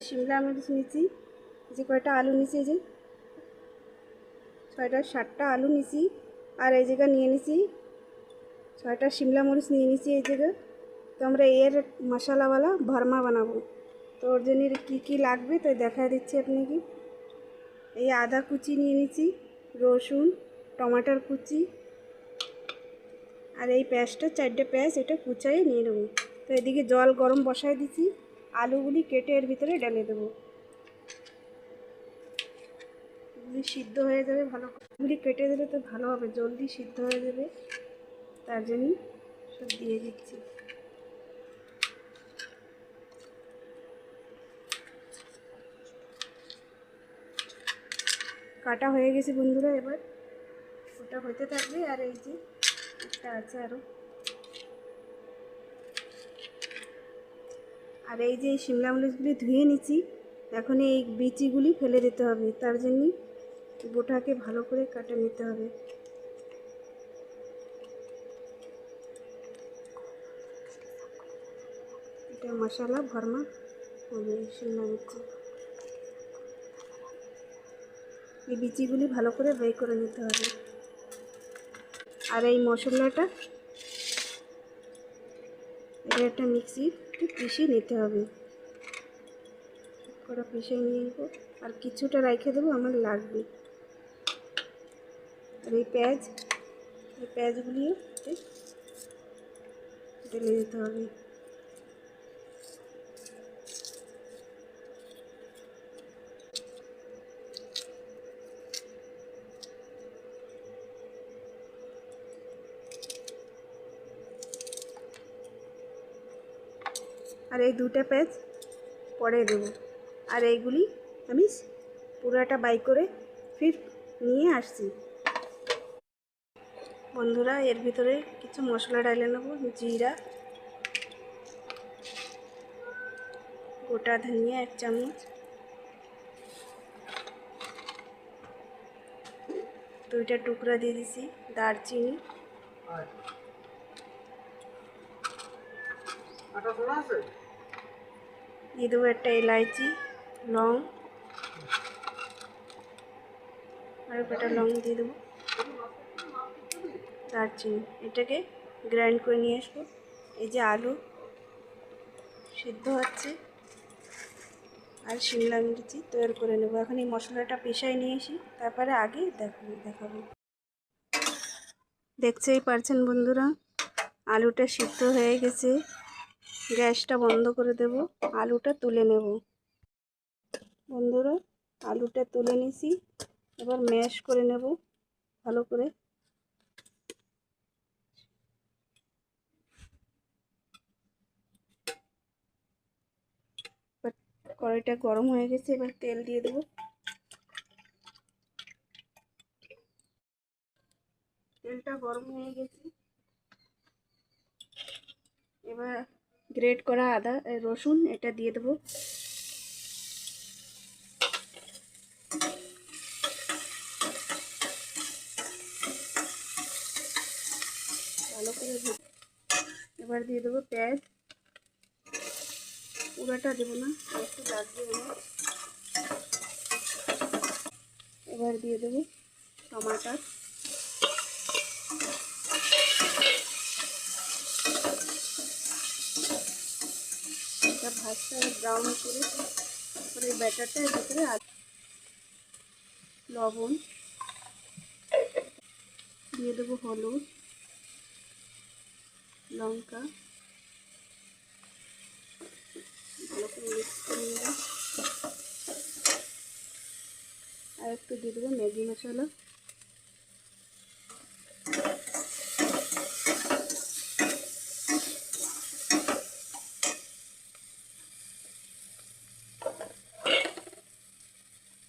শিমলা মির্চ নিয়েছি, যে কয়টা আলু নিয়েছি, এই যে 6টা-7টা আলু নিয়েছি। আর এই জায়গা নিয়ে নিয়েছি 6টা শিমলা মরিচ নিয়ে নিয়েছি এই জায়গা। তো আমরা এর মশলাওয়ালা ভর্মা বানাবো। তো ওর জন্য কী কী লাগবে তো দেখা দিচ্ছি আপনাকে। এই আদা কুচি নিয়ে নিয়েছি, রসুন, টমাটোর কুচি, আর এই পেঁয়াজটা 4টে পেঁয়াজ এটা কুচাই নিয়ে নেবো। তো এদিকে জল গরম বসায় দিচ্ছি, আলুগুলি কেটে এর ভিতরে ঢেলে দেবো। এগুলি সিদ্ধ হয়ে যাবে ভালো করে, এগুলি কেটে দিলে তো ভালো হবে, জলদি সিদ্ধ হয়ে যাবে, তার জন্য সব দিয়ে দিচ্ছি। কাটা হয়ে গেছে বন্ধুরা, এবার ওটা হতে থাকবে। আর এই যে একটা আছে আরও, আর এই যে শিমলা মরিচগুলি ধুয়ে নিচ্ছি, এখন এই বিচিগুলি ফেলে দিতে হবে, তার জন্য বোটাকে ভালো করে কাটে নিতে হবে। এটা মশলা ভর্মা হবে শিমলা মির্চি। এই বিচিগুলি ভালো করে বের করে নিতে হবে। আর এই মশলাটা এটা একটা মিক্সিতে পিষে নিতে হবে, করে পিষে নিয়ে নেবো। আর কিছুটা রেখে দেবো, আমার লাগবে। আর এই পেঁয়াজগুলিও ঢেলে দিতে হবে। আর এই 2টা পেঁয়াজ পরে দেবো। আর এইগুলি আমি পুরাটা বাই করে ফির নিয়ে আসছি। বন্ধুরা এর ভিতরে কিছু মশলা ঢেলে নেব। জিরা, গোটা ধনিয়া 1 চামচ, 2টা টুকরা দিয়ে দিছি দারচিনি, দিয়ে দেবো একটা এলাইচি, লং, আর একটা লং দিয়ে দেবো, দারচিনি। এটাকে গ্রাইন্ড করে নিয়ে আসবো। এই যে আলু সিদ্ধ হচ্ছে আর শিমলা মির্চি তৈরি করে নেবো। এখন এই মশলাটা পেশায় নিয়ে আসি, তারপরে আগে দেখাবো। দেখতেই পারছেন বন্ধুরা, আলুটা সিদ্ধ হয়ে গেছে। গ্যাসটা বন্ধ করে দেব, আলুটা তুলে নেব। বন্ধুরা আলুটা তুলে নিছি, এবার ম্যাশ করে নেব ভালো করে। কড়াইটা গরম হয়ে গেছে, এবার তেল দিয়ে দেবো। তেলটা গরম হয়ে গেছে, এবার গ্রেট করা আদা রসুন এটা দিয়ে দেবো। ভালো করে এবার দিয়ে দেবো পেঁয়াজ, পুরোটা দেবো না, একটু লাগবে না। এবার দিয়ে দেবো টমাটার, এটা ভাজতে ব্রাউন করে। তারপরে এই ব্যাটারটার ভিতরে লবণ দিয়ে দেবো, হলুদ, লঙ্কা, ভালো করে মিক্স করে নেব। আর একটু দিয়ে দেবো ম্যাগি মশলা।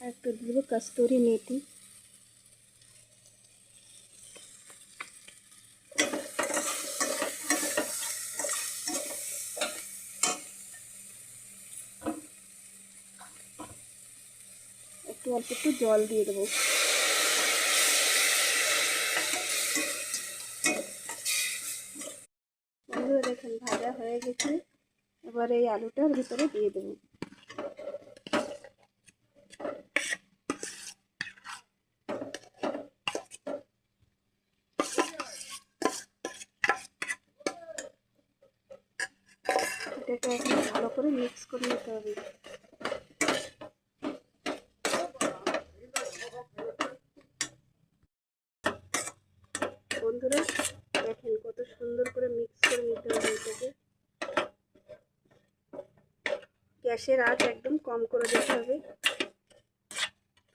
আর একটু দিয়ে দেবো কস্তুরি মেথি। অল্প একটু জল দিয়ে দেবো। বন্ধুরা দেখুন ভাজা হয়ে গেছে, এবার এই আলুটার ভিতরে দিয়ে দেবো। এটা এখন ভালো করে মিক্স করে নিতে হবে। বন্ধুরা দেখেন কত সুন্দর করে মিক্স করে নিতে হবে এটাকে। গ্যাসের আঁচ একদম কম করে দিতে হবে।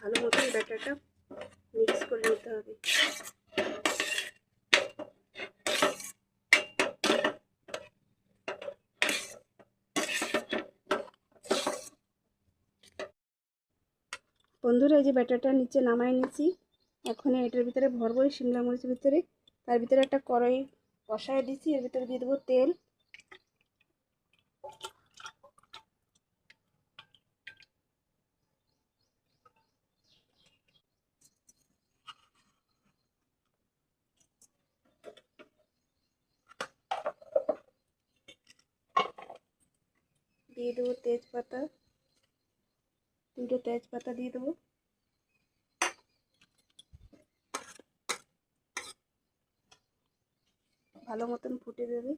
ভালো মতন ব্যাটারটা মিক্স করে নিতে হবে। বন্ধুরা এই যে ব্যাটারটা নিচে নামাই নিয়েছি, এখন এটার ভিতরে ভরবো এই শিমলা মরিচের ভিতরে। তার ভিতরে একটা কড়াই বসায় দিচ্ছি, এর ভিতরে দিয়ে দেবো তেল। দিয়ে দেবো তেজপাতা, 2টো তেজপাতা দিয়ে দেবো। ভালো মতন ফুটে দেবে।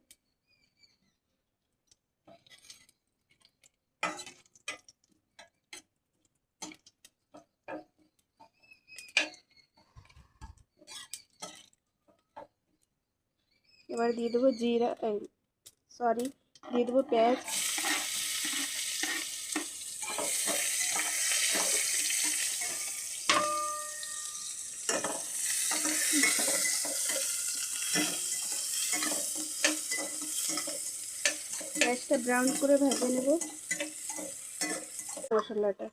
এবার দিয়ে দেবো জিরা, দিয়ে দেবো পেঁয়াজ। পেঁয়াজটা ব্রাউন করে ভেজে নেব। মশলাটা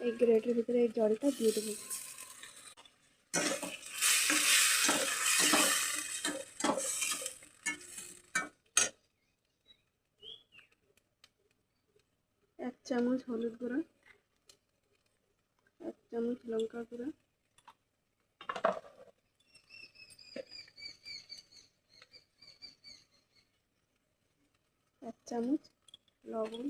এই গ্রেটের ভিতরে এই জলটা দিয়ে দেবো। এক চামচ হলুদ গুঁড়ো, 1 চামচ লঙ্কা গুঁড়ো, 1 চামচ লবণ,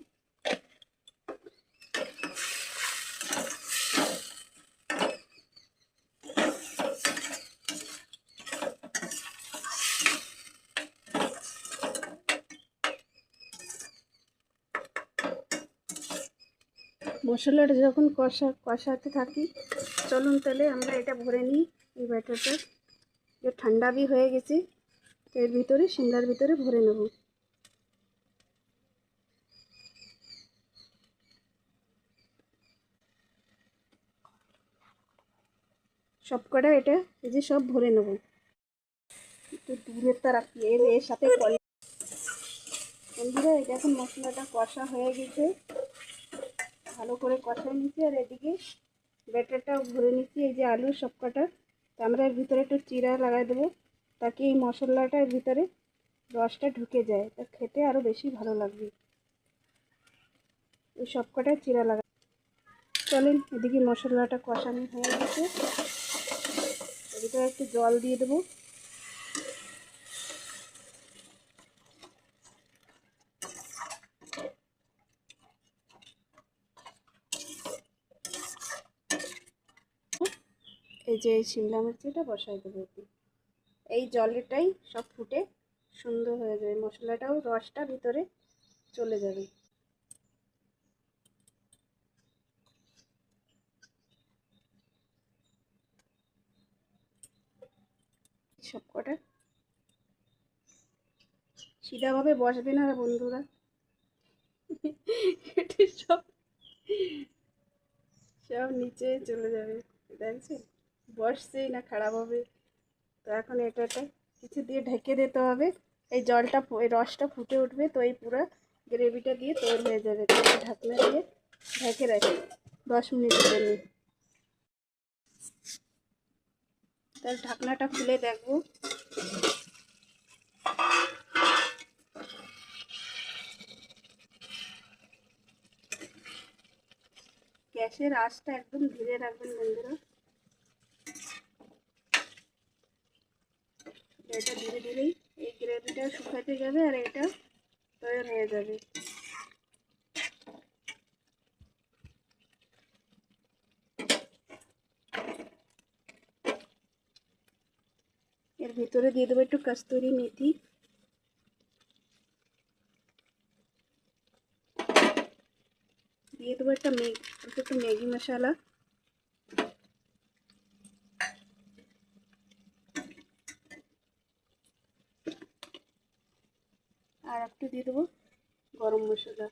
মশলাটা যখন কষাতে থাকি, চলুন তাহলে আমরা এটা ভরে নিই। এই ব্যাটারটা যে ঠান্ডা भी হয়ে গেছে, এর ভিতরে শিমলার ভিতরে ভরে নেব। সব কটা এটা এই যে সব ভরে নেব। একটু দূরের তা রাখি, এর সাথে বন্ধুরা এটা এখন মশলাটা কষা হয়ে গেছে, ভালো করে কষাই নিচ্ছি। আর এদিকে ব্যাটারটাও ভরে নিচ্ছি, এই যে আলু সব কটা। তো আমরা এর ভিতরে একটু চিরা লাগাই দেবো, তাকে এই মশলাটার ভিতরে রসটা ঢুকে যায়, তা খেতে আরও বেশি ভালো লাগবে। এই সব কটা চিরা লাগা। চলেন এদিকে মশলাটা কষানো হয়ে গেছে, এর ভিতরে একটু জল দিয়ে দেবো। এই যে এই শিমলা মির্চিটা বসাই দেবো। এই জলটাই সব ফুটে সুন্দর হয়ে যাবে, মশলাটাও রসটা ভিতরে চলে যাবে। সব কটা সিধাভাবে বসবে না বন্ধুরা, এটি সব সব নিচে চলে যাবে। দেখছি বসছেই না, খারাপ হবে। তো এখন এটা কিছু দিয়ে ঢেকে দিতে হবে। এই জলটা এই রসটা ফুটে উঠবে, তো এই পুরো গ্রেভিটা দিয়ে তৈরি হয়ে যাবে। তো ঢাকনা দিয়ে ঢেকে রাখি 10 মিনিটের জন্য। তার ঢাকনাটা খুলে দেখবো। গ্যাসের আঁচটা একদম ধীরে রাখবেন বন্ধুরা। এটা ধীরে ধীরেই এই গ্রেভিটা শুকাতে যাবে আর এটা তৈরি হয়ে যাবে। এর ভিতরে দিয়ে দেবো একটু কস্তুরি মেথি, দিয়ে দেবো একটু ম্যাগি মশলা, আর একটু দিয়ে দেবো গরম মশলা।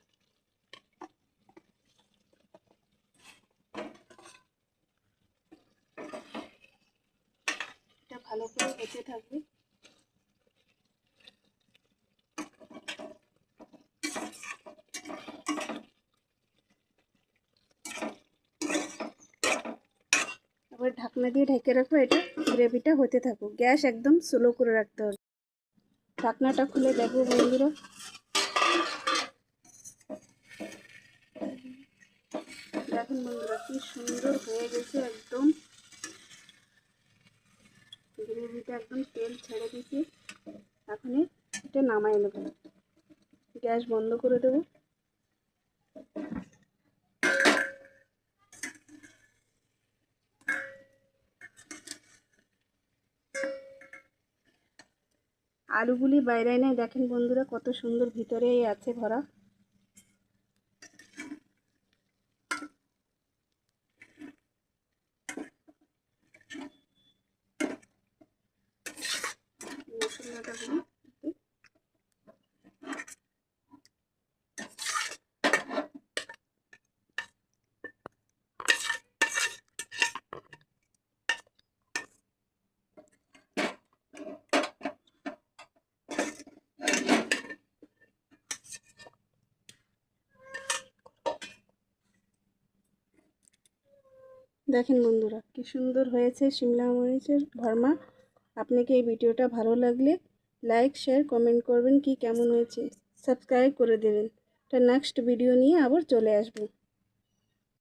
এটা ভালো করে হতে থাকবে। আবার ঢাকনা দিয়ে ঢেকে রাখবো, এটা গ্রেভিটা হতে থাকুক। গ্যাস একদম স্লো করে রাখতে হবে। ঢাকনাটা খুলে দেখো বন্ধুরা, দেখুন বন্ধুরা কি সুন্দর হয়ে গেছে। একদম গ্রেভিটা একদম তেল ছেড়ে দিয়েছে। এখন এটা নামাই নেব, গ্যাস বন্ধ করে দেবো। আলুগুলি বাইরে এনে দেখেন বন্ধুরা কত সুন্দর ভিতরেই আছে ভরা। মশলাটা দেখেন বন্ধুরা কি সুন্দর হয়েছে শিমলা মরিচের ভর্মা। আপনাকে এই ভিডিওটা ভালো লাগলে লাইক শেয়ার কমেন্ট করবেন, কি কেমন হয়েছে সাবস্ক্রাইব করে দেবেন। নেক্সট ভিডিও নিয়ে আবার চলে আসবো।